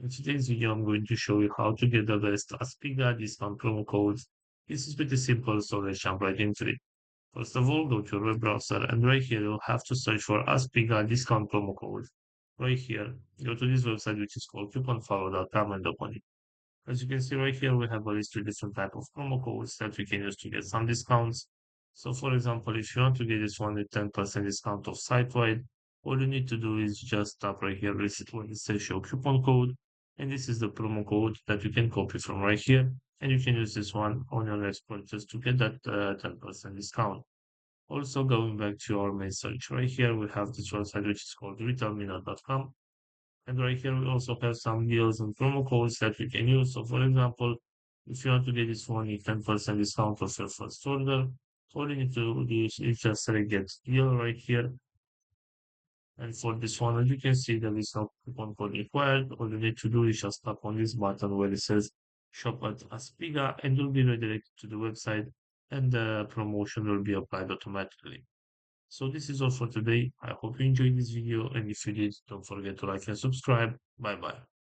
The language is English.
In today's video, I'm going to show you how to get the best Aspiga discount promo codes. This is pretty simple, so let's jump right into it. First of all, go to your web browser, and right here you'll have to search for Aspiga discount promo codes. Right here, go to this website which is called couponfollow.com and open it. As you can see right here, we have a list of different type of promo codes that we can use to get some discounts. So for example, if you want to get this one with 10% discount off site-wide, all you need to do is just tap right here where it says show coupon code. And this is the promo code that you can copy from right here. And you can use this one on your next purchase to get that 10% discount. Also, going back to our main search right here, we have this website which is called retailminer.com. And right here, we also have some deals and promo codes that we can use. So for example, if you want to get this one, a 10% discount off your first order, all you need to do is just select get deal right here. And for this one, as you can see, there is no coupon code required. All you need to do is just tap on this button where it says shop at Aspiga, and you'll be redirected to the website, and the promotion will be applied automatically. So this is all for today. I hope you enjoyed this video, and if you did, don't forget to like and subscribe. Bye bye.